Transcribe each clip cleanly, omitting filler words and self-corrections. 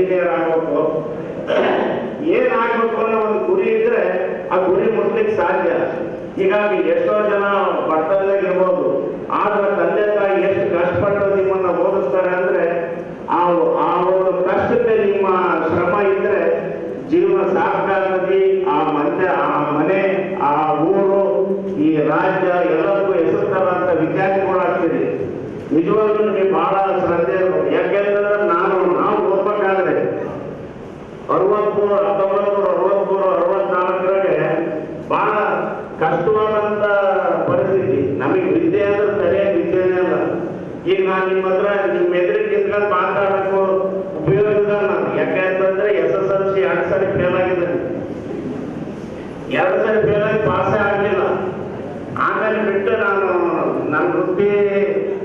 Engineer ಆಗಬೇಕು, ಏನಾಗಬೇಕು ಅನ್ನೋ ಒಂದು ಗುರಿ ಇದ್ರೆ ಆ ಗುರಿ ಮುಟ್ಲಿಕ್ಕೆ ಸಾಧ್ಯ. ಹೀಗಾಗಿ ಎಷ್ಟೋ ಜನ ಬಡತನದಾಗಿರ್ಬೋದು, ಆದ್ರೆ ತಂದೆ ತಾಯಿ ಎಷ್ಟು ಕಷ್ಟಪಟ್ಟು ನಿಮ್ಮನ್ನ ಓದಿಸ್ತಾರೆ ಅಂದ್ರೆ ಆ ಒಂದು ಕಷ್ಟಕ್ಕೆ ನಿಮ್ಮ ಶ್ರಮ ಇದ್ರೆ ಜೀವನ ಸಾಕಾಗತಿ. ಆ ಮನೆ, ಆ ಊರು, ಈ ರಾಜ್ಯ ಎಲ್ಲದಕ್ಕೂ ಹೆಸರು ತರಂತ ವಿದ್ಯಾರ್ಥಿಗಳಾಗ್ತೀರಿ. ನಿಜವಾಗ್ಲೂ ನಿಮಗೆ ಬಹಳ ಶ್ರದ್ಧೆ ಇರ್ಬೋದು. ಯಾಕೆಂದ್ರೆ ನಾವು ಓದ್ಬೇಕಾದ್ರೆ 1963-64 ಬಹಳ ಕಷ್ಟವಾದಂತ ಪರಿಸ್ಥಿತಿ. ನಮಗೆ ವಿದ್ಯೆ ಅಂದ್ರೆ ಸರಿಯಾಗಿ ವಿದ್ಯೆನೇ ಅಲ್ಲ. ಈಗ ನಾನು ನಿಮ್ಮ ಹತ್ರ ನಿಮ್ಮ ಎದುರಿಗೆ ನಿಂತ್ಕೊಂಡು ಮಾತಾಡೋಕ್ಕೂ ಉಪಯೋಗ ಇಲ್ಲ ನಾನು. ಯಾಕೆಂತಂದ್ರೆ SSLC 2 ಸಾರಿ ಫೇಲ್ ಆಗಿದ್ದೇನೆ. 2 ಸಾರಿ ಫೇಲ್ ಆಗಿ ಪಾಸೇ ಆಗಲಿಲ್ಲ. ಆಮೇಲೆ ಬಿಟ್ಟು ನಾನು ನನ್ನ ವೃತ್ತಿ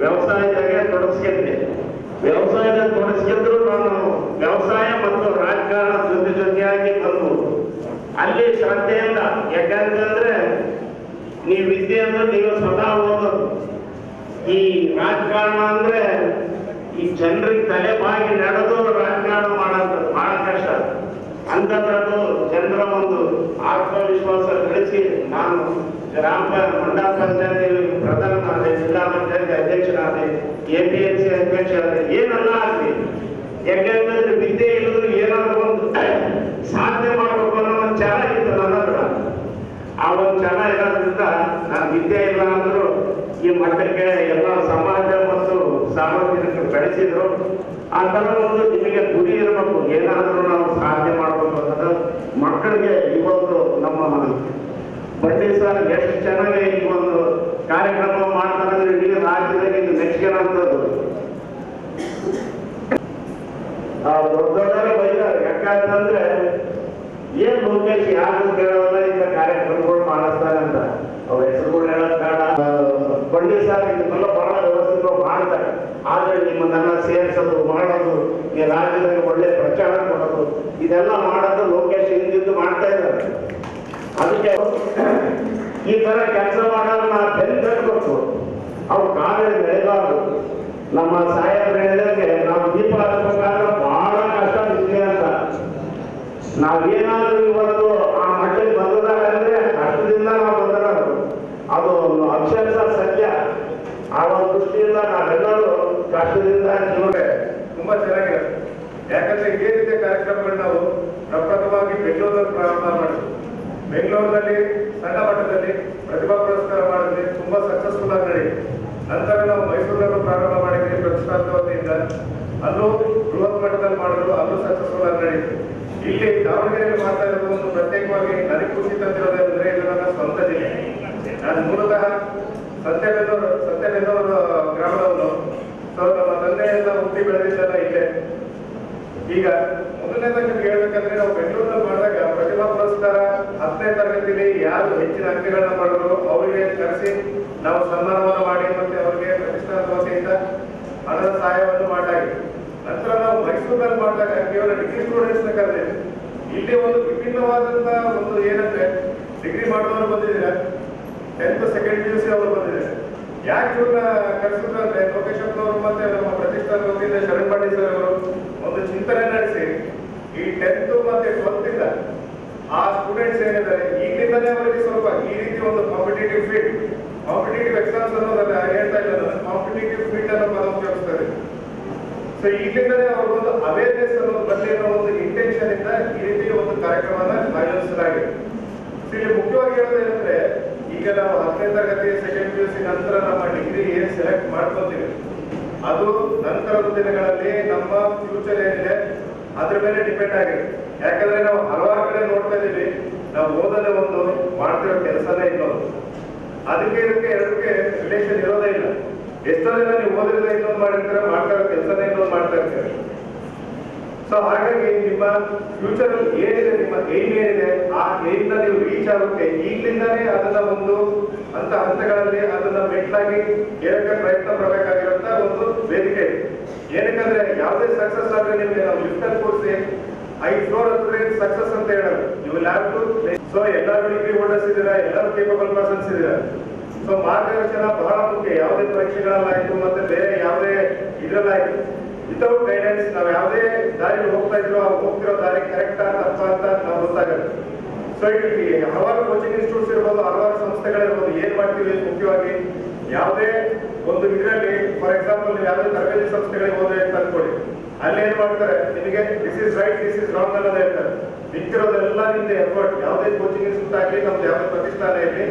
ವ್ಯವಸಾಯದಾಗೆ ತೊಡಗಿಸ್ಕೊಂಡೆ. ವ್ಯವಸಾಯದಾಗ ತೊಡಗಿಸ್ಕೊಂಡ್ರು ನಾನು ವ್ಯವಸಾಯ ಮತ್ತು ರಾಜಕಾರಣ ಜೊತೆಯಾಗಿ ಬಂದು ಅಲ್ಲಿ ಶ್ರದ್ಧೆಯಿಂದ. ಯಾಕಂತಂದ್ರೆ ನೀವು ವಿದ್ಯೆ ಅಂದ್ರೆ ನೀವು ಸ್ವತಃ ಓದೋದು. ಈ ರಾಜಕಾರಣ ಅಂದ್ರೆ ಈ ಜನರಿಗೆ ತಲೆ ಬಾಗಿ ನಡೆದು ರಾಜಕಾರಣ ಮಾಡೋದು ಬಹಳ ಕಷ್ಟ. ಅಂಥದ್ದು ಜನರ ಒಂದು ಆತ್ಮವಿಶ್ವಾಸ ಗಳಿಸಿ ನಾನು ಮಂಡಲ ಪಂಚಾಯತಿ ಪ್ರಧಾನನಾದೆ, ಜಿಲ್ಲಾ ಪಂಚಾಯತಿ ಅಧ್ಯಕ್ಷನಾದೆ, APMC ಅಧ್ಯಕ್ಷರಾದೆ, ಏನೆಲ್ಲ ಆಗ್ಲಿ. ಯಾಕೆಂತಂದ್ರೆ ವಿದ್ಯೆ ಇಲ್ಲದ್ರು ಏನಾದ್ರು ಒಂದು ಸಾಧನೆ ಮಾಡಬೇಕು ಅನ್ನೋ ಒಂದು ಛಲ ಇತ್ತು ನನ್ನ ಹತ್ರ. ಆ ಒಂದು ಛಲ ಇರೋದ್ರಿಂದ ನಾನು ವಿದ್ಯೆ ಇಲ್ಲ ಅಂದ್ರು ಈ ಮಟ್ಟಕ್ಕೆ ಎಲ್ಲ ಸಮಾಜ ಮತ್ತು ಸಾರ್ವಜನಿಕರು ಬೆಳೆಸಿದ್ರು. ಆ ತರ ಒಂದು ನಿಮಗೆ ಗುರಿ ಇರಬೇಕು, ಏನಾದರೂ ನಾವು ಸಾಧನೆ ಮಾಡಬೇಕು ಅನ್ನೋದು. ಮಕ್ಕಳಿಗೆ ಇವತ್ತು ನಮ್ಮ ಬಂಡಿ ಸರ್ ಎಷ್ಟು ಚೆನ್ನಾಗಿ ಈ ಒಂದು ಕಾರ್ಯಕ್ರಮ ಮಾಡ್ತಾರೆ ಅಂದ್ರೆ ಇಡೀ ರಾಜ್ಯದಲ್ಲಿ ಇದು ಮೆಚ್ಚುಗೆನಂಥದ್ದು. ದೊಡ್ಡ ದೊಡ್ಡವರೇ ಬೈತಾರೆ. ಯಾಕಂತಂದ್ರೆ ಏನ್ ಲೋಕೇಶ್ ಯಾರು ಕೇಳೋಲ್ಲ ಇಂಥ ಕಾರ್ಯಕ್ರಮಗಳು ಮಾಡಿಸ್ತಾರೆ ಅಂತ. ಅವ್ರ ಹೆಸರುಗಳು ಹೇಳೋದ್ ಬೇಡ. ಬಂಡಿ ಸರ್ ಇದನ್ನೆಲ್ಲ ಬಹಳ ವ್ಯವಸ್ಥಿತವಾಗಿ ಮಾಡ್ತಾರೆ. ಆದ್ರೆ ನಿಮ್ಮನ್ನೆಲ್ಲ ಸೇರಿಸೋದು ಮಾಡೋದು, ಈ ರಾಜ್ಯದಲ್ಲಿ ಒಳ್ಳೆ ಪ್ರಚಾರ ಕೊಡೋದು, ಇದೆಲ್ಲ ಮಾಡೋದು ಲೋಕೇಶ್ ಹಿಂದಿದ್ದು ಮಾಡ್ತಾ ಇದ್ದಾರೆ. ಅದಕ್ಕೆ ಈ ತರ ಕೆಲಸ ಮಾಡೋದನ್ನ ಬೆನ್ನು ತಟ್ಟಬೇಕು. ಅವ್ರು ಕಾಲೇಜ್ ಬೆಳೆಬಾರ್ದು. ನಮ್ಮ ಸಾಹೇಬ್ರು ಹೇಳಿದಂಗೆ ನಾವು ದೀಪ ಹಚ್ಚಬೇಕಾದ್ರೆ ಬಹಳ ಕಷ್ಟ ಇದೆ ಅಂತ. ನಾವೇನಾದ್ರೂ ಇವತ್ತು ಆ ಮಟ್ಟಕ್ಕೆ ಬಂದಾಗ ಅಂದ್ರೆ ಕಷ್ಟದಿಂದ ನಾವು ಬಂದಿರೋದು. ಅದು ಅಕ್ಷರಶಃ ಸತ್ಯ. ಆ ಒಂದು ದೃಷ್ಟಿಯಿಂದ ನಾವೆಲ್ಲರೂ ಕಷ್ಟದಿಂದ ಜೀವನ ತುಂಬಾ ಚೆನ್ನಾಗಿದೆ. ಯಾಕಂದ್ರೆ ಇದೇ ರೀತಿಯ ಕಾರ್ಯಕ್ರಮಗಳು ನಾವು ಪ್ರಪ್ರಥಮವಾಗಿ ಬೆಂಗಳೂರಲ್ಲಿ ಪ್ರಾರಂಭ ಮಾಡಿದ್ವಿ. ಬೆಂಗಳೂರಿನಲ್ಲಿ ಸಣ್ಣ ಮಟ್ಟದಲ್ಲಿ ಪ್ರತಿಭಾ ಪುರಸ್ಕಾರ ಮಾಡಿದ್ವಿ, ತುಂಬಾ ಸಕ್ಸಸ್ಫುಲ್ ಆಗಿ ನಡೆಯಿತು. ನಂತರ ನಾವು ಮೈಸೂರಲ್ಲೂ ಪ್ರಾರಂಭ ಮಾಡಿದ್ವಿ ಪ್ರತಿಷ್ಠಾನದ ವತಿಯಿಂದ, ಅಲ್ಲೂ ಬೃಹತ್ ಮಟ್ಟದಲ್ಲಿ ಮಾಡಿದ್ರು, ಅಲ್ಲೂ ಸಕ್ಸಸ್ಫುಲ್ ಆಗಿ ನಡೆಯಿತು. ಇಲ್ಲಿ ದಾವಣಗೆರೆಯಲ್ಲಿ ಮಾಡ್ತಾ ಇರೋದು ಒಂದು ಪ್ರತ್ಯೇಕವಾಗಿ ನನಗೆ ಖುಷಿ ತಂದಿರೋದಂದ್ರೆ ಇದು ನನ್ನ ಸ್ವಂತ ಜಿಲ್ಲೆ. ನಾನು ಮೂಲತಃ ಸತ್ಯಬೆನ್ನೂರು ಗ್ರಾಮದವನು. ಸೊ ನಮ್ಮ ತಂದೆಯೆಲ್ಲ ಹುಟ್ಟಿ ಬೆಳೆದಿದ್ದೆಲ್ಲ ಇಲ್ಲೇ. ಈಗ ಮೊದಲನೇದಾಗಿ ಹೇಳ್ಬೇಕಂದ್ರೆ ನಾವು ಬೆಂಗಳೂರಲ್ಲಿ ಮಾಡಿದಾಗ ಪ್ರತಿಭಾ ಪುರಸ್ಕಾರ 10ನೇ ತರಗತಿಯಲ್ಲಿ ಯಾರು ಹೆಚ್ಚಿನ ಅಂಕಗಳನ್ನ ಪಡೆದ್ರು ಅವರಿಗೆ ಕರೆಸಿ ನಾವು ಸನ್ಮಾನವನ್ನು ಮಾಡಿ ಮತ್ತೆ ಅವರಿಗೆ ಪ್ರತಿಷ್ಠಾನದ ವತಿಯಿಂದ ಹಣದ ಸಹಾಯವನ್ನು ಮಾಡಲಾಗಿದೆ. ನಂತರ ನಾವು ಮೈಸೂರಿನಲ್ಲಿ ಮಾಡಿದಾಗ ಕೇವಲ ಡಿಗ್ರಿ ಸ್ಟೂಡೆಂಟ್ಸ್ ನ ಕರೆದಿದೆ. ಇಲ್ಲಿ ಒಂದು ವಿಭಿನ್ನವಾದಂತ ಒಂದು ಏನಂದ್ರೆ ಡಿಗ್ರಿ ಮಾಡುವವರು ಬಂದಿದ್ದೀರಾ, 10th ಸೆಕೆಂಡ್ PUC ಅವರು ಬಂದಿದ್ದಾರೆ. ಯಾಕೆ ಇವ್ರನ್ನ ಕರೆಸಿದ್ರು ಅಂದ್ರೆ ಲೋಕೇಶ್ ಅವರು ಮತ್ತೆ ನಮ್ಮ ಪ್ರತಿಷ್ಠಾನದ ವತಿಯಿಂದ ಶರಣ್ ಪಾಟೀಲ್ ಸರ್ ಅವರು ಒಂದು ಚಿಂತನೆ ನಡೆಸಿ ಈ 10th ಮತ್ತೆ 12th ಇಂದ ಆ ಸ್ಟೂಡೆಂಟ್ಸ್ ಏನಿದ್ದಾರೆ ಈಗಲಿಂದಲೇ ಅವರಿಗೆ ಸ್ವಲ್ಪ ಈ ರೀತಿ ಒಂದು ಕಾಂಪಿಟೇಟಿವ್ ಎಕ್ಸಾಮ್ಸ್ ಅನ್ನೋದನ್ನ ಹೇಳ್ತಾ ಇಲ್ಲ, ಕಾಂಪಿಟೇಟಿವ್ ಫೀಲ್ಡ್ ಅನ್ನೋ ಪದ ಉಪಯೋಗಿಸ್ತಾರೆ. ಸೊ ಈಗಲಿಂದಲೇ ಅವ್ರಿಗೊಂದು ಅವೇರ್ನೆಸ್ ಅನ್ನೋದು ಬರಲಿ ಅನ್ನೋ ಒಂದು ಇಂಟೆನ್ಷನ್ ಇಂದ ಈ ರೀತಿ ಒಂದು ಕಾರ್ಯಕ್ರಮನ ಆಯೋಜಿಸಲಾಗಿದೆ. ಇಲ್ಲಿ ಮುಖ್ಯವಾಗಿ ಹೇಳೋದೇನಂದ್ರೆ ಈಗ ನಾವು 10ನೇ ತರಗತಿ ಸೆಕೆಂಡ್ PUC ನಂತರ ನಮ್ಮ ಡಿಗ್ರಿ ಏನ್ ಸೆಲೆಕ್ಟ್ ಮಾಡ್ಕೊತೀವಿ ಅದು ನಂತರದ ದಿನಗಳಲ್ಲಿ ನಮ್ಮ ಫ್ಯೂಚರ್ ಏನಿದೆ ಅದ್ರ ಮೇಲೆ ಡಿಪೆಂಡ್ ಆಗಿದೆ. ಯಾಕಂದ್ರೆ ನಾವು ಹಲವಾರು ಕಡೆ ನೋಡ್ತಾ ಇದೀವಿ, ನಾವು ಓದೋದೇ ಒಂದು, ಮಾಡ್ತಿರೋ ಕೆಲಸನೇ ಇನ್ನೊಂದು. ಅದಕ್ಕೆ ಇದಕ್ಕೆ ಎರಡಕ್ಕೆ ರಿಲೇಷನ್ ಇರೋದೇ ಇಲ್ಲ. ಎಷ್ಟೋ ಜನ ನೀವು ಓದಿದ್ರೆ ಇನ್ನೊಂದು ಮಾಡಿರ್ತಾರೆ, ಮಾಡ್ತಾ ಇರೋ ಕೆಲಸನೇ ಇನ್ನೊಂದು ಮಾಡ್ತಾ ಇರ್ತಾರೆ. ಸೊ ಹಾಗಾಗಿ ನಿಮ್ಮ ಫ್ಯೂಚರ್ ಅಲ್ಲಿ ಏನಿದೆ, ನಿಮ್ಮ ಏಮ್ ಏನಿದೆ, ಆ ಏಮ್ ನ ನೀವು ರೀಚ್ ಆಗುತ್ತೆ ಈಗಲಿಂದಾನೇ ಅದನ್ನ ಒಂದು ಹಂತಗಳಲ್ಲಿ ಅದನ್ನ ಮೆಟ್ಲಾಗಿ ಏರಕ್ಕೆ ಪ್ರಯತ್ನ ಪಡಬೇಕಾಗಿರುವಂತ ಒಂದು ವೇದಿಕೆ ಇದೆ. ಏನಕ್ಕಂದ್ರೆ ಯಾವುದೇ ಸಕ್ಸಸ್ ಆದ್ರೆ ನಿಮ್ಗೆ ನಾವು ಲಿಫ್ಟ್ ಅಲ್ಲಿ ಕೂರಿಸಿ 5 ಫ್ಲೋರ್ ಹತ್ತಿರ ಸಕ್ಸಸ್ ಅಂತ ಹೇಳೋದು. ನೀವು ಲ್ಯಾಬ್ ಟು ಸೊ ಎಲ್ಲರೂ ಡಿಗ್ರಿ ಹೋಲ್ಡರ್ಸ್ ಇದ್ದೀರಾ, ಎಲ್ಲರೂ ಕೇಪಬಲ್ ಪರ್ಸನ್ಸ್ ಇದ್ದೀರಾ. ಸೊ ಮಾರ್ಗದರ್ಶನ ಬಹಳ ಮುಖ್ಯ. ಯಾವುದೇ ಪರೀಕ್ಷೆಗಳಲ್ಲಾಯ್ತು ಮತ್ತೆ ಬೇರೆ ಯಾವುದೇ ಇದ್ರಲ್ಲಾಯ್ತು ವಿತೌಟ್ ಗೈಡೆನ್ಸ್ ನಾವು ಯಾವುದೇ ದಾರಿ ಹೋಗ್ತಾ ಇದ್ರು ಆ ಹೋಗ್ತಿರೋ ದಾರಿ ಕರೆಕ್ಟಾ ತಪ್ಪಾ ಅಂತ ನಾವು ಗೊತ್ತಾಗಲ್ಲ. ಸೊ ಇಲ್ಲಿ ಹಲವಾರು ಕೋಚಿಂಗ್ ಇನ್ಸ್ಟಿಟ್ಯೂಟ್ಸ್ ಇರ್ಬೋದು, ಹಲವಾರು ಸಂಸ್ಥೆಗಳಿರ್ಬೋದು. ಏನ್ ಮಾಡ್ತೀವಿ ಮುಖ್ಯವಾಗಿ ಯಾವುದೇ ಒಂದು ಇದರಲ್ಲಿ, ಫಾರ್ ಎಕ್ಸಾಂಪಲ್ ನೀವು ಯಾವುದೇ ತರಬೇತಿ ಸಂಸ್ಥೆಗಳಿಗೆ ಹೋದ್ರೆ ಅಂತ ಅನ್ಕೊಳ್ಳಿ, ಅಲ್ಲಿ ಏನ್ ಮಾಡ್ತಾರೆ, ನಿಮಗೆ this is write this is wrong ಅನ್ನೋದು ಹೇಳ್ತಾರೆ. ಮಿಕ್ಕಿರೋದೆಲ್ಲ ನಿಮ್ದು ಎಫರ್ಟ್. ಯಾವುದೇ ಕೋಚಿಂಗ್ ಇನ್ಸ್ಟಿಟ್ಯೂಟ್ ಆಗಲಿ, ನಮ್ದು ಯಾವುದೇ ಪ್ರತಿಷ್ಠಾನ ಇರಲಿ,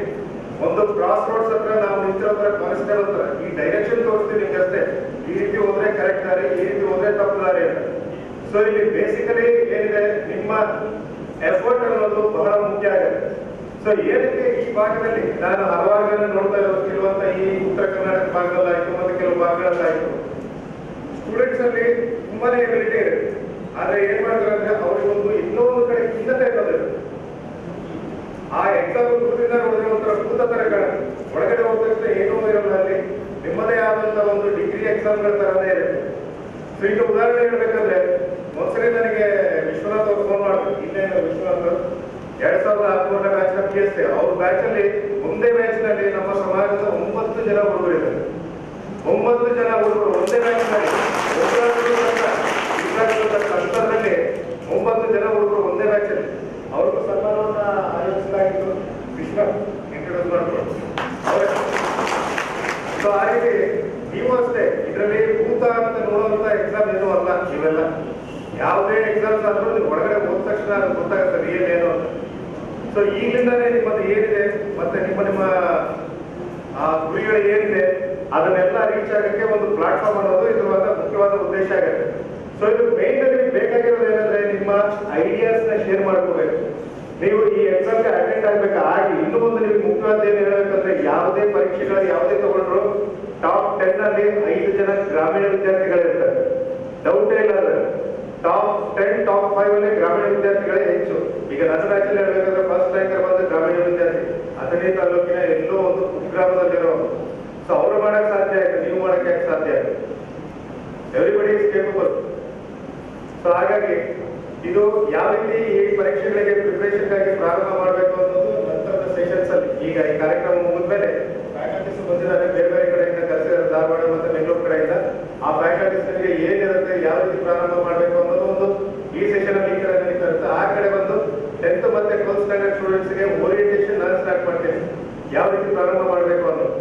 ಒಂದು ಕ್ರಾಸ್ ರೋಡ್ಸ್ ಹತ್ರ ನಾವು ನಿಂತಿರೋ ತರ ಕಾನ್ಸ್ಟೇಬಲ್ ತರ ಈ ಡೈರೆಕ್ಷನ್ ತೋರಿಸ್ತೀವಿ ನಿಮ್ಗೆ ಅಷ್ಟೇ. ಈ ರೀತಿ ಹೋದ್ರೆ ಕರೆಕ್ಟ್ ದಾರಿ, ಈ ರೀತಿ ಹೋದ್ರೆ ತಪ್ಪು ದಾರಿ ಅಂತ. ಸೊ ಇಲ್ಲಿ ಬೇಸಿಕಲಿ ಏನಿದೆ, ನಿಮ್ಮ ಎಫರ್ಟ್ ಅನ್ನೋದು ಬಹಳ ಮುಖ್ಯ ಆಗುತ್ತೆ. ಸೊ ಏನಕ್ಕೆ ಈ ಭಾಗದಲ್ಲಿ ನಾನು ಹಲವಾರು ಜನ ನೋಡ್ತಾ ಇರುವಂತ ಈ ಉತ್ತರ ಕರ್ನಾಟಕ ಭಾಗದಲ್ಲಾಯ್ತು ಮತ್ತೆ ಕೆಲವು ಭಾಗಗಳಲ್ಲಾಯ್ತು, ಸ್ಟೂಡೆಂಟ್ಸ್ ಅಲ್ಲಿ ತುಂಬಾನೇ ಎಬಿಲಿಟಿ ಇದೆ. ಆದ್ರೆ ಏನ್ ಮಾಡ್ತಾರೆ ಅಂದ್ರೆ ಅವ್ರಿಗೊಂದು ಇನ್ನೊಂದು ಕಡೆ ಖಿನ್ನತೆ ಇರೋದಿಲ್ಲ. ಆ ಎಕ್ಸಾಮ್ ಗುರುತಿಂದ ನೋಡಿದ್ರೆ ಒಂಥರ ಭೂತ ತರ ಕಾಣುತ್ತೆ. ಒಳಗಡೆ ಹೋಗ್ತಾ ಏನೂ ಇರೋಲ್ಲ. ಅಲ್ಲಿ ನಿಮ್ಮದೇ ಆದಂತ ಒಂದು ಡಿಗ್ರಿ ಎಕ್ಸಾಮ್ಗಳ ತರನೇ ಇರುತ್ತೆ. ಸೊ ಈಗ ಉದಾಹರಣೆ ಹೇಳ್ಬೇಕಂದ್ರೆ, ಒಂದ್ಸರಿ ನನಗೆ ವಿಶ್ವನಾಥ್ ಅವ್ರು ಫೋನ್ ಮಾಡಿದ್ರು. ಇನ್ನೇನು ವಿಶ್ವನಾಥ್ 2016ರ ಬ್ಯಾಚ್ ನ PSC ಅವ್ರ ಬ್ಯಾಚ್ ಅಲ್ಲಿ ಒಂದೇ ಬ್ಯಾಚ್ ನಲ್ಲಿ ನಮ್ಮ ಸಮಾಜದ 9 ಜನ ಹುಡುಗರಿದ್ದಾರೆ. 9 ಜನ ಹುಡುಗರು ಒಂದೇ ಬ್ಯಾಚ್ ನಲ್ಲಿ ಅಂತರದಲ್ಲಿ 9 ಜನ ಹುಡುಗರು ಒಂದೇ ಬ್ಯಾಚ್ ಅಲ್ಲಿ ಅವ್ರಿಗೂ ಸನ್ಮಾನವನ್ನ ಆಯೋಜಿಸಲಾಗಿತ್ತು. ವಿಶ್ವನಾಥ್ ಇಂಟ್ರೊಡ್ಯೂಸ್ ಮಾಡ್ಕೊಂಡು ಸೊ ಆ ರೀತಿ ನೀವು ಅಷ್ಟೇ ಇದರಲ್ಲಿ ಭೂತ ಅಂತ ನೋಡುವಂತ ಎಕ್ಸಾಮ್ ಏನೂ ಅಲ್ಲ. ಇವೆಲ್ಲ ಯಾವುದೇ ಎಕ್ಸಾಮ್ಸ್ ಆದ್ರೂ ನೀವು ಒಳಗಡೆ ಹೋದ ತಕ್ಷಣ ಅದು ಗೊತ್ತಾಗುತ್ತೆ ರಿಯಲ್ ಏನು ಅಂತ. ಸೊ ಈಗಲಿಂದಾನೇ ನಿಮ್ಮದು ಏನಿದೆ ಮತ್ತೆ ನಿಮ್ಮ ಆ ಗುರಿಗಳು ಏನಿದೆ ಅದನ್ನೆಲ್ಲ ರೀಚ್ ಆಗಕ್ಕೆ ಒಂದು ಪ್ಲಾಟ್ಫಾರ್ಮ್ ಅನ್ನೋದು ಇದ್ರ ಮುಖ್ಯವಾದ ಉದ್ದೇಶ ಆಗುತ್ತೆ. ಸೊ ಇದು ಮೇನ್ ಆಗಿ ಬೇಕಾಗಿರೋದು ಏನಂದ್ರೆ ನಿಮ್ಮ ಐಡಿಯಾಸ್ ನ ಶೇರ್ ಮಾಡ್ಕೋಬೇಕು. ನೀವು ಈ ಎಕ್ಸಾಮ್ಗೆ ಅಟೆಂಡ್ ಆಗ್ಬೇಕು. ಆಗಿ ಇನ್ನೂ ಒಂದು ನಿಮ್ಗೆ ಮುಖ್ಯವಾದ ಏನು ಹೇಳ್ಬೇಕಂದ್ರೆ, ಯಾವುದೇ ಪರೀಕ್ಷೆಗಳು ಯಾವುದೇ ತಗೊಂಡ್ರು ಟಾಪ್ 10 ಅಲ್ಲಿ 5 ಜನ ಗ್ರಾಮೀಣ ವಿದ್ಯಾರ್ಥಿಗಳಿರ್ತಾರೆ. ಡೌಟೇ ಇಲ್ಲ. ಟಾಪ್ 10 ಟಾಪ್ 5 ಅಲ್ಲಿ ಗ್ರಾಮೀಣ ವಿದ್ಯಾರ್ಥಿಗಳೇ ಹೆಚ್ಚು. ಈಗ ನನ್ನ ಬ್ಯಾಚಲ್ಲಿ ಹೇಳ್ಬೇಕಂದ್ರೆ ಫಸ್ಟ್ ರ್ಯಾಂಕರ್ ಬಂದ ಗ್ರಾಮೀಣ ವಿದ್ಯಾರ್ಥಿ, ಅಥಣಿ ತಾಲೂಕಿನ ಎಲ್ಲೋ ಒಂದು ಕುಗ್ರಾಮದಲ್ಲಿರೋ. ಸೊ ಅವರು ಮಾಡಕ್ ಸಾಧ್ಯ ಆಯ್ತು, ನೀವು ಮಾಡಕ್ಕೆ ಯಾಕೆ ಸಾಧ್ಯ ಆಯ್ತು? Everybody is capable. ಸೊ ಹಾಗಾಗಿ ಇದು ಯಾವ ರೀತಿ ಈ ಪರೀಕ್ಷೆಗಳಿಗೆ ಪ್ರಿಪರೇಷನ್ ಗಾಗಿ ಪ್ರಾರಂಭ ಮಾಡಬೇಕು ಅನ್ನೋದು ನಂತರದ ಸೆಷನ್ಸ್ ಅಲ್ಲಿ. ಈಗ ಈ ಕಾರ್ಯಕ್ರಮ ಮುಗಿದ್ಮೇಲೆ ಫ್ಯಾಕಲ್ಟೀಸ್ ಬಂದಿದ್ದಾರೆ, ಬೇರೆ ಬೇರೆ ಕಡೆಯಿಂದ ಕರೆಸಿದ್ದಾರೆ, ಧಾರವಾಡ ಮತ್ತೆ ಬೆಂಗಳೂರು ಕಡೆಯಿಂದ. ಆ ಫ್ಯಾಕಲ್ಟೀಸ್ ಗಳಿಗೆ ಏನಿರುತ್ತೆ, ಯಾವ ರೀತಿ ಪ್ರಾರಂಭ ಮಾಡಬೇಕು ಅನ್ನೋದು ಒಂದು ಈ ಸೆಷನ್ ಅಲ್ಲಿ ಈ ಕಡೆ ನಡೀತಾ ಇರುತ್ತೆ. ಆ ಕಡೆ ಬಂದು 10th ಮತ್ತೆ 12th ಸ್ಟ್ಯಾಂಡರ್ಡ್ ಸ್ಟೂಡೆಂಟ್ಸ್ ಗೆ ಓರಿಯಂಟೇಷನ್ ನಾನು ಸ್ಟಾರ್ಟ್ ಮಾಡ್ತೀನಿ, ಯಾವ ರೀತಿ ಪ್ರಾರಂಭ ಮಾಡಬೇಕು ಅನ್ನೋದು.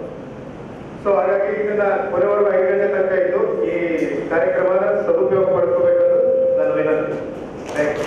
ಸೊ ಹಾಗಾಗಿ ಇದನ್ನ ಕೊನೆವರೆಗೂ 5 ಗಂಟೆ ತನಕ ಇದ್ದು ಈ ಕಾರ್ಯಕ್ರಮನ ಸದುಪಯೋಗ ಪಡ್ಕೋಬೇಕಂತ ನನ್ನ ವಿನಂತಿ. Thank you.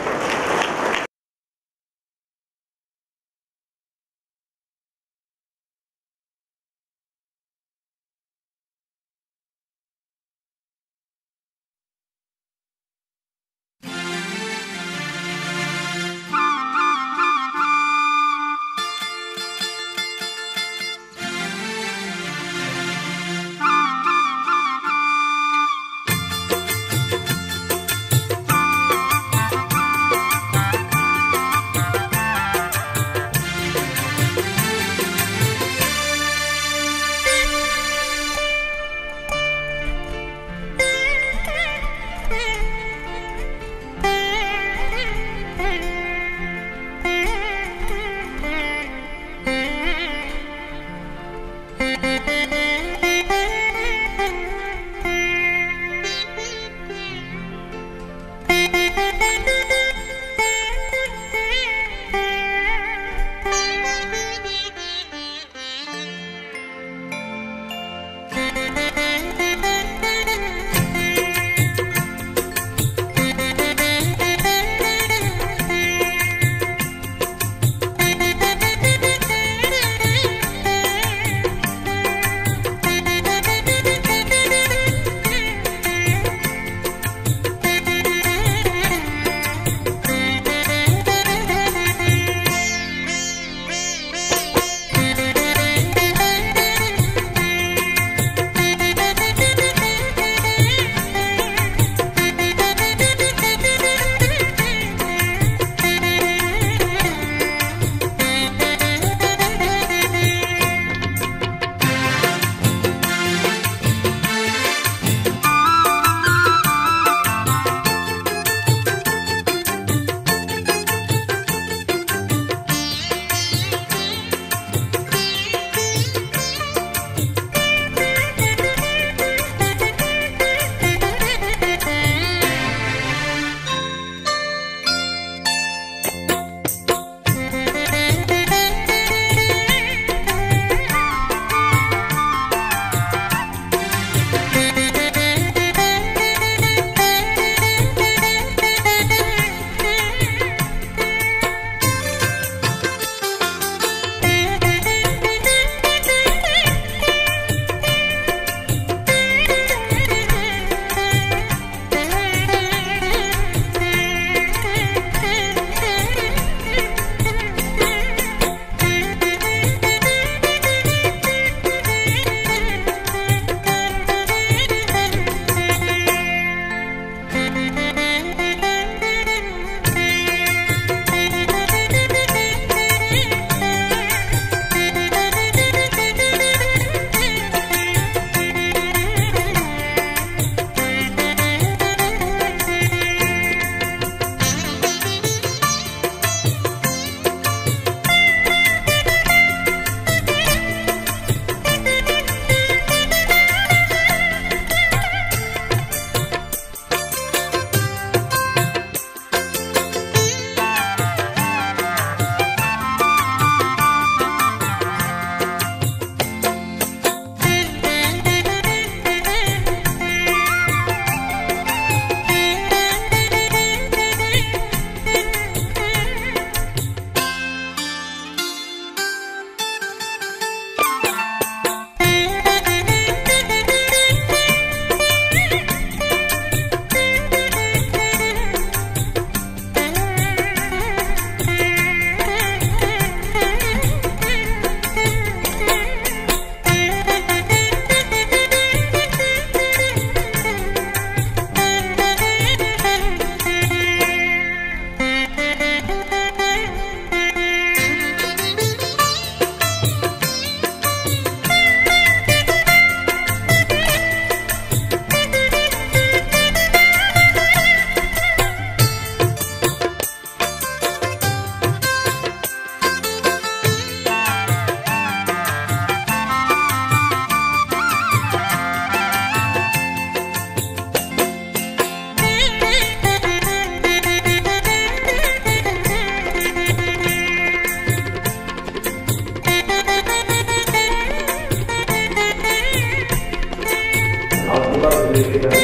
ಫೆಸಿಲಿಟೀಸ್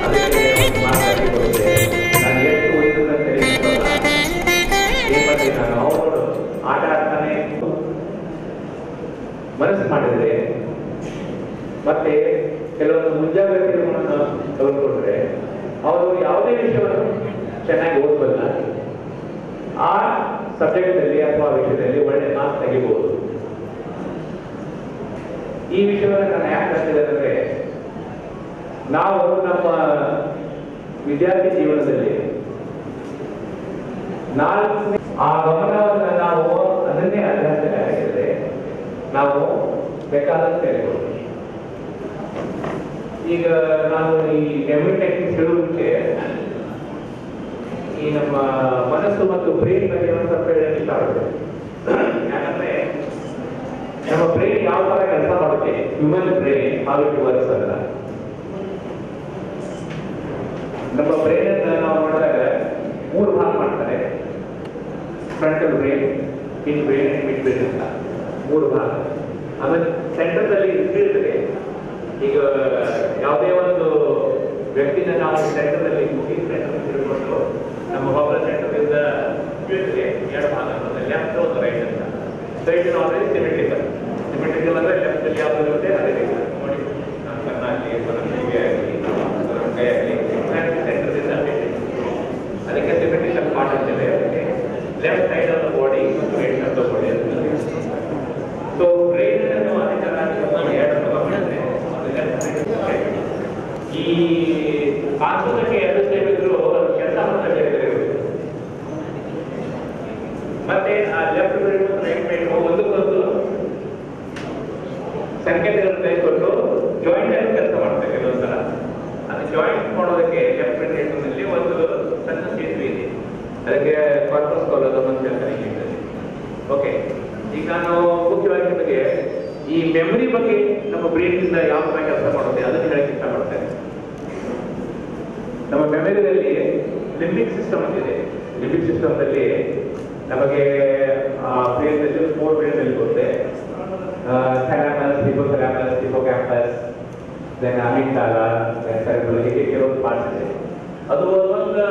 ಅದಕ್ಕೆ ಮಾತಾಡಿ ಕೊಡುತ್ತೆ. ನಾನು ಎಷ್ಟು ಉಳಿದ ತಿಳಿಸಲ್ಲ ಏನ್ ಮಾಡ್ತೀನಿ ನಾನು ಅವರು ಆಟ ಆಡ್ತಾನೆ ಮನಸ್ಸು ಮಾಡಿದ್ರೆ ಮತ್ತೆ ಕೆಲವೊಂದು ಮುಂಜಾಗ್ರತೆಗಳನ್ನು ತೆಗೆದುಕೊಂಡ್ರೆ ಅವರು ಯಾವುದೇ ವಿಷಯವನ್ನು ಚೆನ್ನಾಗಿ ಓದಬಲ್ಲ, ಆ ಸಬ್ಜೆಕ್ಟ್ ಅಲ್ಲಿ ಅಥವಾ ವಿಷಯದಲ್ಲಿ ಒಳ್ಳೆ ಮಾರ್ಕ್ಸ್ ತೆಗಿಬಹುದು. ಈ ವಿಷಯವನ್ನು ನಾನು ಯಾಕೆ ಹೇಳ್ತಿದ್ದೇನೆ ಅಂದ್ರೆ, ನಾವು ನಮ್ಮ ವಿದ್ಯಾರ್ಥಿ ಜೀವನದಲ್ಲಿ ಆ ಗಮನವನ್ನು ನಾವು ಅದನ್ನೇ ಅಭ್ಯಾಸ ಆಗಿದ್ರೆ ನಾವು ಬೇಕಾದಂತೆ ತೆಗೆದುಕೊಳ್ಳಿ. ಈಗ ನಾನು ಈ ಮೆಮೊರಿ ಟೆಕ್ನಿಕ್ಸ್ ಹೇಳುವ ಮುಂಚೆ ಈ ನಮ್ಮ ಮನಸ್ಸು ಮತ್ತು ಬ್ರೈನ್ ಬಗ್ಗೆ ಒಂದು ಸ್ವಲ್ಪ ಹೇಳಕ್ಕೆ ಇಷ್ಟ ಆಗುತ್ತೆ. ಯಾಕಂದ್ರೆ ನಮ್ಮ ಬ್ರೈನ್ ಯಾವ ತರ ಕೆಲಸ ಮಾಡುತ್ತೆ, human brain how it works ಅಂತ. ನಮ್ಮ ಬ್ರೈನ್ ಅನ್ನ ನಾವು ಮಾಡಿದಾಗ 3 ಭಾಗ ಮಾಡ್ತಾರೆ. Frontal brain, mid brain, mid brain ಅಂತ 3 ಭಾಗ. ಆಮೇಲೆ ಸೆಂಟರ್ ಅಲ್ಲಿ ಇರ್ತದೆ. ಈಗ ಯಾವುದೇ ಒಂದು ವ್ಯಕ್ತಿನ ನಾವು ಸೆಂಟರ್ ಅಲ್ಲಿ ತಿಳ್ಕೊಂಡು ನಮ್ಮ ಒಬ್ಬರ ಸೆಂಟರ್ ಇಂದ ಬೀಳ್ತದೆ 2 ಭಾಗ, ಲೆಫ್ಟ್ ಒಂದು ರೈಟ್ ಅಂತ. Right already symmetrical. ಸಿಮೆಟ್ರಿಕಲ್ ಅಂದ್ರೆ ಲೆಫ್ಟ್ ಅಲ್ಲಿ ಯಾವ್ದು ಇರುತ್ತೆ ಅದೇ ರೀತಿ ನೋಡಿ, ನಮ್ಮ ಕಣ್ಣಾಗಲಿ ಕಿವಿ ಆಗಲಿ ನಮ್ಮ ಕೈ ಆಗಲಿ ಸೆಂಟರ್ ಇಂದ ಅದಕ್ಕೆ ಸಿಮೆಟ್ರಿಕಲ್ ಪಾರ್ಟ್ ಅಂತಿದೆ. ಅದಕ್ಕೆ left side of the body ಮತ್ತು ರೈಟ್ ಆಫ್ ದ ಬಾಡಿ ಅಂತ. ಸೊ ಬ್ರೈನ್ ಅನ್ನು ಅದೇ ಚೆನ್ನಾಗಿ 2 ಭಾಗ ಮಾಡಿದ್ರೆ ಈ ಕಾನ್ಸೆಪ್ಟ್ಗೆ 2 ಸ್ಟೆಪ್ ಇದ್ರು ಕೆಲಸ ಮಾಡ್ತಾ ಇದ್ದಾರೆ. ಮತ್ತೆ ಆ ಲೆಫ್ಟ್ ಬ್ರೈನ್ ಮತ್ತು ರೈಟ್ ಬ್ರೈನ್ ಒಂದಕ್ಕೊಂದು ಸಂಕೇತಗಳನ್ನು ತೆಗೆದುಕೊಂಡು ಜಾಯಿಂಟ್ ಆಗಿ ಕೆಲಸ ಮಾಡ್ತಾರೆ ಕೆಲವೊಂದ್ಸಲ. ಅದು ಜಾಯಿಂಟ್ ಮಾಡೋದಕ್ಕೆ ಲೆಫ್ಟ್ ಬ್ರೈನ್ ರೈಟ್ ನಲ್ಲಿ ಒಂದು ಸಣ್ಣ ಸೇತುವೆ ಇದೆ, ಅದಕ್ಕೆ ಕಾರ್ಪಸ್ ಕಾಲೋಸಮ್ ಅಂತ ಹೇಳ್ತಾರೆ ಇಂಗ್ಲಿಷಲ್ಲಿ. ಓಕೆ, ಈಗ ನಾನು ಮುಖ್ಯವಾಗಿ ನಿಮಗೆ ಈ ಮೆಮೊರಿ ಬಗ್ಗೆ ನಮ್ಮ ಬ್ರೈನ್ ಇಂದ ಯಾವ ತರ ಕೆಲಸ ಮಾಡುತ್ತೆ ಅದನ್ನು ಹೇಳಕ್ಕೆ ಇಷ್ಟಪಡ್ತೇನೆ. ನಮ್ಮ ಮೆಮೊರಿಯಲ್ಲಿ ಲಿಂಬಿಕ್ ಸಿಸ್ಟಮ್ ಅಂತಿದೆ. ಲಿಂಬಿಕ್ ಸಿಸ್ಟಮ್ನಲ್ಲಿ ನಮಗೆ ಬ್ರೈನ್ 4 ಬ್ರೈನ್ ಬರುತ್ತೆ. ಥ್ಯಾಲಮಸ್, ಹಿಪೋಥ್ಯಾಲಮಸ್, ಹಿಪೋಕ್ಯಾಂಪಸ್, ದೆನ್ ಅಮಿಗ್ಡಾಲ, ಸೆರೆಬ್ರಲ್, ಹೀಗೆ ಕೆಲವೊಂದು ಪಾರ್ಟ್ಸ್ ಇದೆ. ಅದು ಒಂದೊಂದು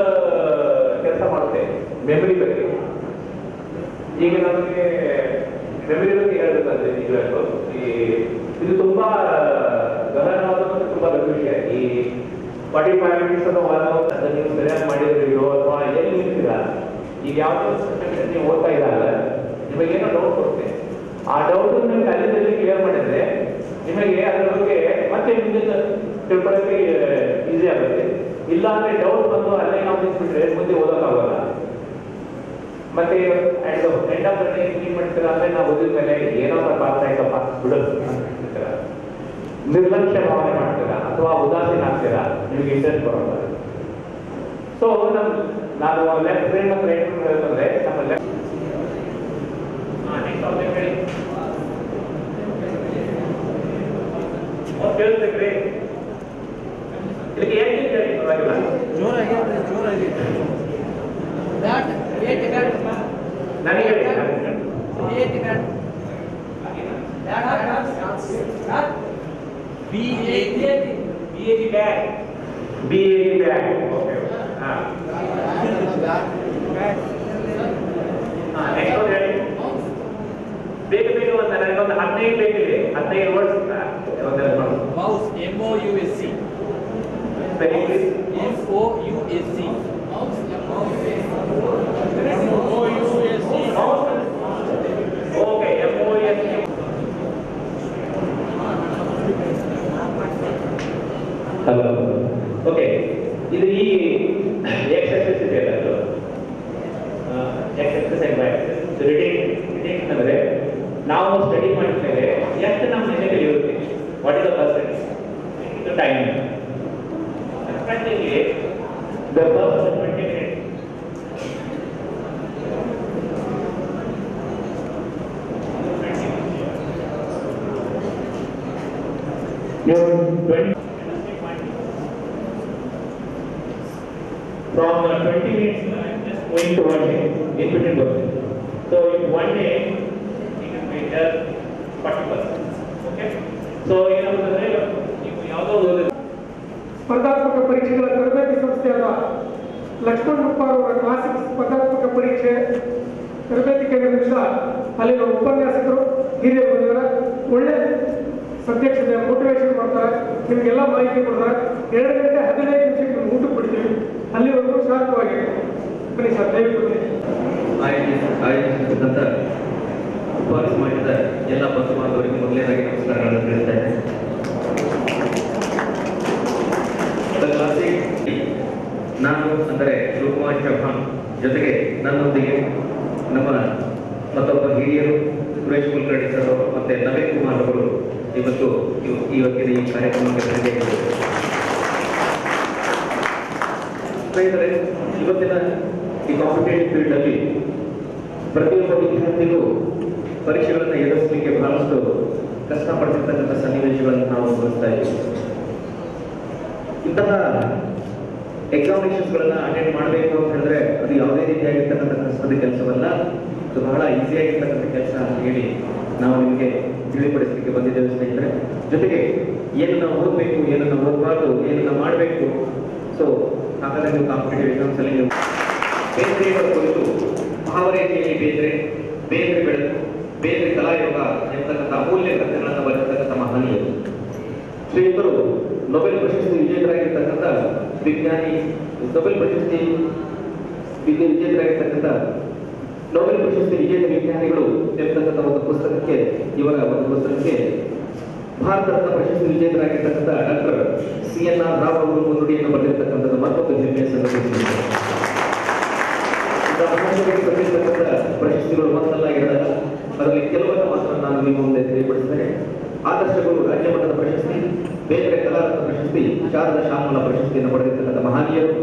ಕೆಲಸ ಮಾಡುತ್ತೆ ಮೆಮೊರಿ ಬಗ್ಗೆ. ಈಗ ನಮಗೆ ಮೆಮೊರಿ ಬಗ್ಗೆ ಹೇಳ್ಬೇಕಂದ್ರೆ ನಿಜವಾಗ್ಲೂ ಇದು ತುಂಬಾ ಗಹನವಾದ ಮತ್ತು ತುಂಬಾ ದೊಡ್ಡ ವಿಷಯ. ಈ 45 ಮಿನಿಟ್ಸ್ ಅಥವಾ 1 ಅವರ್ ಅಂತ ನೀವು ಸರಿಯಾಗಿ ಮಾಡಿದ್ರಿರೋ ಅಥವಾ ಎಲ್ಲಿ ನಿಲ್ತೀರಾ, ಈಗ ಯಾವುದೋ ಸಬ್ಜೆಕ್ಟ್ ನೀವು ಓದ್ತಾ ಇದ್ದಾಗ ನಿಮಗೇನೋ ಡೌಟ್ ಬರುತ್ತೆ. ಆ ಡೌಟ್ ನಿಮ್ಗೆ ಅಲ್ಲಿಂದಲ್ಲಿ ಕ್ಲಿಯರ್ ಮಾಡಿದ್ರೆ ನಿಮಗೆ ಅದರ ಬಗ್ಗೆ ಮತ್ತೆ ಮುಂದಿನ ತಿಳ್ಕೊಳ್ಳೋಕೆ ಈಸಿ ಆಗುತ್ತೆ. ಇಲ್ಲ ಅಂದ್ರೆ ಡೌಟ್ ಬಂದು ಅಲ್ಲೇ ನಾವು ನಿಂತ್ಬಿಟ್ರೆ ಮುಂದೆ ಓದೋಕ್ಕಾಗಲ್ಲ. ಮತ್ತೆ ಎಂಡ್ ಆಫ್ ದ ಡೇ ಏನ್ ಮಾಡ್ತೀರಾ ಅಂದ್ರೆ ನಾವು ಓದಿದ ಮೇಲೆ ಏನೋ ಸ್ವಲ್ಪ ಅರ್ಥ ಆಯ್ತಪ್ಪ ಬಿಡೋದು ಅಂತೀರಾ, ನಿರ್ಲಕ್ಷ್ಯ ಭಾವನೆ ಮಾಡ್ತೀರಾ ಅಥವಾ ಉದಾಸೀನ ಆಗ್ತೀರಾ, ನಿಮ್ಗೆ ಇಂಟ್ರೆಸ್ಟ್ ಬರೋಲ್ಲ. ಸೊ ನಾನು ಲೆಫ್ಟ್ ಬ್ರೈನ್ ಮತ್ತು ರೈಟ್ ಬ್ರೈನ್ ಹೇಳ್ತಂದ್ರೆ ನಮ್ಮ ಲೆಫ್ಟ್ ಹೇಳಿ ಕೇಳಿಸ್ಬೇಕ್ರಿ, ಇದಕ್ಕೆ ಏನ್ ಹೇಳಿ ಪರವಾಗಿಲ್ಲ. ನನಗೆ ಹೇಳಿ ಬೇಗ ಬೇಗ ಒಂದು ನನಗೊಂದು 15 ಬೇಕಿದೆ, 15 words. Mouse, MOUSC. Spelling please. MOUSC. Okay, MOUSC. Hello. Okay, ಇದು ಈ ಎಕ್ಸ್ ಆಕ್ಸಿಸ್ ಇದೆ ಅಲ್ಲ, X axis and Y axis. Retain ಅಂದ್ರೆ ನಾವು ಸ್ಟಡಿ ಮಾಡಿದ್ಮೇಲೆ ಎಷ್ಟು ನಮ್ಮ ನೆನಪಲ್ಲಿ ಇರುತ್ತೆ, ವಾಟ್ ಇಸ್ ದ ಪರ್ಸೆಂಟ್, ಇದು ಟೈಮ್. ಅಷ್ಟೊಂದಿಗೆ the first 20 minutes from 20 minutes just going to 1 day in between both. So in 1 day you can measure 40%. Okay, so in other words Lakshman Uppar ಅವರ ಕ್ಲಾಸಿಕ್ಸ್ ಸ್ಪರ್ಧಾತ್ಮಕ ಪರೀಕ್ಷೆ ತರಬೇತಿ ಕೇಂದ್ರದಿಂದ ಅಲ್ಲಿನ ಉಪನ್ಯಾಸಕರು ಹಿರಿಯರು ಬಂದಿದ್ದಾರೆ. ಒಳ್ಳೆ ಸಬ್ಜೆಕ್ಟ್ಸ್ ಇದೆ, ಮೋಟಿವೇಶನ್ ಮಾಡ್ತಾರೆ, ನಿಮಗೆಲ್ಲ ಮಾಹಿತಿ ಕೊಡ್ತಾರೆ. 2 ಗಂಟೆ 15 ನಿಮಿಷಕ್ಕೆ ನಿಮ್ಗೆ ಊಟಕ್ಕೆ ಬಿಡ್ತೀವಿ. ಅಲ್ಲಿವರೆಗೂ ಶಾಂತವಾಗಿ ಬನ್ನಿ ಸರ್, ದಯವಿಟ್ಟು ಬನ್ನಿ. ಆಯೋಜಿಸಿದಂತ ಉಪವಾಸ ಮಾಡಿದ ಎಲ್ಲ ಬಂಧು ಬಾಂಧವರಿಗೆ ಮೊದಲನೇದಾಗಿ ನಮಸ್ಕಾರಗಳನ್ನು ತಿಳಿಸ್ತಾ ಇದ್ದೇನೆ. ನಾನು ಅಂದರೆ ಶಿವಕುಮಾರ್ ಚೌಹಾಣ್ ಜೊತೆಗೆ ನನ್ನೊಂದಿಗೆ ನಮ್ಮ ಮತ್ತೊಬ್ಬ ಹಿರಿಯರು ಸುರೇಶ್ ಕುಲಕರ್ಣಿ ಸರ್ ಅವರು ಮತ್ತೆ ನವೀನ್ ಕುಮಾರ್ ಅವರು ಇವತ್ತಿನ ಈ ಕಾರ್ಯಕ್ರಮಕ್ಕೆ ಬಂದಿದ್ದಾರೆ. ಸ್ನೇಹಿತರೆ, ಇವತ್ತಿನ ಈ ಕಾಂಪಿಟೇಟಿವ್ ಫೀಲ್ಡ್ ಅಲ್ಲಿ ಪ್ರತಿಯೊಬ್ಬ ವಿದ್ಯಾರ್ಥಿಗೂ ಪರೀಕ್ಷೆಗಳನ್ನು ಎದುರಿಸಲಿಕ್ಕೆ ಬಹಳಷ್ಟು ಕಷ್ಟಪಡ್ತಿರ್ತಕ್ಕಂಥ ಸನ್ನಿವೇಶಗಳನ್ನು ನಾವು ಅನುಭವಿಸ್ತಾ ಇದ್ದೀವಿ. ಇಂತಹ ಎಕ್ಸಾಮಿನೇಷನ್ಸ್ಗಳನ್ನ ಅಟೆಂಡ್ ಮಾಡಬೇಕು ಅಂತ ಹೇಳಿದ್ರೆ ಅದು ಯಾವುದೇ ರೀತಿಯಾಗಿರ್ತಕ್ಕಂಥ ಕಷ್ಟದ ಕೆಲಸವಲ್ಲ, ಅದು ಬಹಳ ಈಸಿಯಾಗಿರ್ತಕ್ಕಂಥ ಕೆಲಸ ಅಂತ ಹೇಳಿ ನಾವು ನಿಮಗೆ ತಿಳಿಪಡಿಸಲಿಕ್ಕೆ ಬಂದಿದ್ದೇವೆ ಸ್ನೇಹಿತರೆ. ಜೊತೆಗೆ ಏನನ್ನ ಓದಬೇಕು, ಏನನ್ನ ಓದಬಾರ್ದು, ಏನನ್ನ ಮಾಡಬೇಕು. ಸೊ ಹಾಗಾದ್ರೆ ನೀವು ಕಾಂಪಿಟೇಟಿವ್ ಎಕ್ಸಾಮ್ಸ್ ಅಲ್ಲಿ ನೀವು ಬೇಂದ್ರೆಯವರ ಕುರಿತು ಭಾವರೇಖೆಯಲ್ಲಿ ಬೇಂದ್ರೆ ಬೆಳಕು, ಬೇಂದ್ರೆ ಕಲಾಯೋಗ ಎಂಬತಕ್ಕಂಥ ಅಮೂಲ್ಯ ಗ್ರಂಥಗಳನ್ನು ಬರೆದಿರ್ತಕ್ಕಂಥ ಮಹನೀಯರು. ಶ್ರೀಯುತರು ನೊಬೆಲ್ ಪ್ರಶಸ್ತಿ ವಿಜೇತರಾಗಿರ್ತಕ್ಕಂಥ ವಿಜ್ಞಾನಿ, ನೊಬೆಲ್ ಪ್ರಶಸ್ತಿ ವಿಜೇತರಾಗಿರ್ತಕ್ಕಂಥ ನೊಬೆಲ್ ಪ್ರಶಸ್ತಿ ವಿಜೇತ ವಿಜ್ಞಾನಿಗಳು ಎಂಬತಕ್ಕಂಥ ಒಂದು ಪುಸ್ತಕಕ್ಕೆ, ಇವರ ಒಂದು ಪುಸ್ತಕಕ್ಕೆ ಭಾರತ ರತ್ನ ಪ್ರಶಸ್ತಿ ವಿಜೇತರಾಗಿರ್ತಕ್ಕಂಥ ಡಾಕ್ಟರ್ CNR ರಾವ್ ಅವರು ಮುನ್ನುಡಿಯನ್ನು ಬರೆದಿರ್ತಕ್ಕಂಥದ್ದು ಮತ್ತೊಂದು ಹೆಮ್ಮೆಯ ಸಂಗತಿ. ಬಂದಿರತಕ್ಕಂಥ ಪ್ರಶಸ್ತಿಗಳು ಒಂದಲ್ಲ ಎರಡಲ್ಲ, ಅದರಲ್ಲಿ ಕೆಲವನ್ನು ಮಾತ್ರ ನಾನು ನಿಮ್ಮ ಮುಂದೆ ತಿಳಿಪಡಿಸಿದ್ದೇನೆ. ಆದರ್ಶ ಗುರು ರಾಜ್ಯ ಮಟ್ಟದ ಪ್ರಶಸ್ತಿ, ಬೇಂದ್ರೆ ಕಲಾರತ್ನ ಪ್ರಶಸ್ತಿ, ಶಾರದಾ ಶ್ಯಾಮಲ ಪ್ರಶಸ್ತಿಯನ್ನು ಪಡೆದಿರ್ತಕ್ಕಂಥ ಮಹನೀಯರು.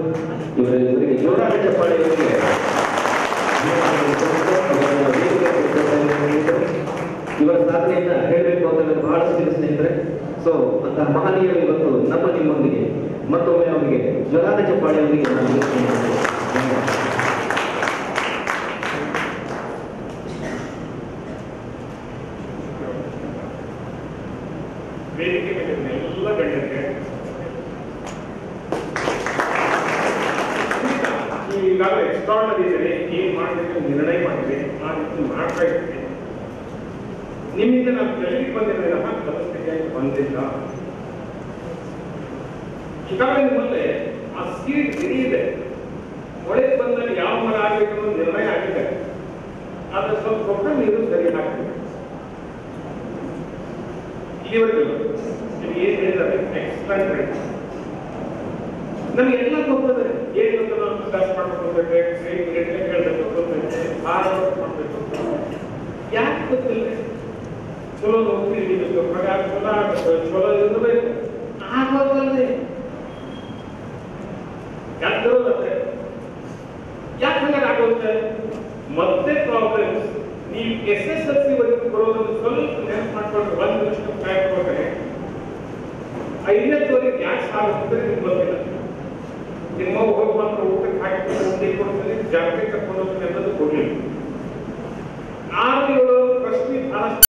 ಇವರಿಗೆ ಜೋರಾದ ಚಪ್ಪಾಳೆಯವರಿಗೆ ಇವರ ಸಾಧನೆಯನ್ನ ಹೇಳಬೇಕು ಅಂತ ಬಹಳಷ್ಟು ಇದೆ ಸ್ನೇಹಿತರೆ. ಸೊ ಅಂತಹ ಮಹನೀಯರು ಇವತ್ತು ನಿಮ್ಮೊಂದಿಗೆ ಮತ್ತೊಮ್ಮೆ ಅವರಿಗೆ ಜೋರಾದ ಚಪ್ಪಾಳೆಯವರಿಗೆ ನಾನು ವೇದಿಕೆ ಮೇಲೆ ಎಲ್ಲ ಗಣ್ಯರಿಗೆ ಈಗಾಗಲೇ ಎಕ್ಸ್ಟ್ರಾರ್ಡಿನರಿ ಏನ್ ಮಾಡಬೇಕು ನಿರ್ಣಯ ಮಾಡಿದ್ವಿ, ಆ ರೀತಿ ಮಾಡ್ತಾ ಇದ್ವಿ. ನಿಮ್ಮಿಂದ ನಾವು ಕಲಿಗೆ ಬಂದಿದ್ರೆ ಪರಿಸ್ಥಿತಿಯಾಗಿ ಬಂದಿಲ್ಲ. ಈಗಾಗಲೇ ನಿಮ್ಮಲ್ಲೇ ಆ ಸೀಟ್ ರೆಡಿ ಇದೆ. ಒಳಗೆ ಬಂದಾಗ ಯಾವ ಮರ ಆಗಬೇಕು ಅನ್ನೋ ನಿರ್ಣಯ ಆಗಿದೆ. ಆದ್ರೆ ಸ್ವಲ್ಪ ಕೊಟ್ಟ ನೀರು ಸರಿ ಹಾಕ್ಬೇಕು. ಇಲ್ಲಿವರೆಗೂ ನಿಮ್ಗೆ ಏನ್ ಹೇಳಿದಾರೆ ಎಕ್ಸ್ಪ್ಲೈನ್ ನಮ್ಗೆ ಎಲ್ಲ ಗೊತ್ತದೆ. ಏನ್ ಗೊತ್ತ ನಾವು ಕ್ಲಾಸ್ ಮಾಡ್ಬೇಕು, ಹೇಳ್ಬೇಕು, ಗೊತ್ತೈತೆ, ಮಾಡ್ಬೇಕು. ಯಾಕೆ ಗೊತ್ತಿಲ್ಲ? ಚಲೋ ಹೋಗ್ತೀವಿ, ಮಗ ಚಲೋ ಆಗ್ಬೇಕು, ಚಲೋ ಇರಬೇಕು, ಆಗೋದಲ್ಲದೆ ಯಾಕೆ ಹಂಗಾರೆ ಆಗುತ್ತೆ? ಮತ್ತೆ ಪ್ರಾಬ್ಲಮ್ಸ್. ನೀವು SSLC ವರೆಗೂ ಬರೋದನ್ನು ಸ್ವಲ್ಪ ನೆನಪು ಮಾಡ್ಕೊಂಡು 1 ವರ್ಷ ಕಾಯ್ಕೊಳ್ತಾರೆ. 5ನೇವರೆಗೆ ಯಾಕೆ ಸಾಗುತ್ತೆ ನಿಮ್ಗೆ ಗೊತ್ತಿಲ್ಲ. ನಿಮ್ಮ ಹೋಗಿ ಮಾತ್ರ ಊಟಕ್ಕೆ ಹಾಕಿ ಕೊಡ್ತೀನಿ, ಜಾಗೃತಿ ಕರ್ಕೊಂಡು ಹೋಗ್ತೀನಿ ಅನ್ನೋದು ಕೊಡ್ಲಿಲ್ಲ. 6 7 ಪ್ರಶ್ನೆ ಬಹಳಷ್ಟು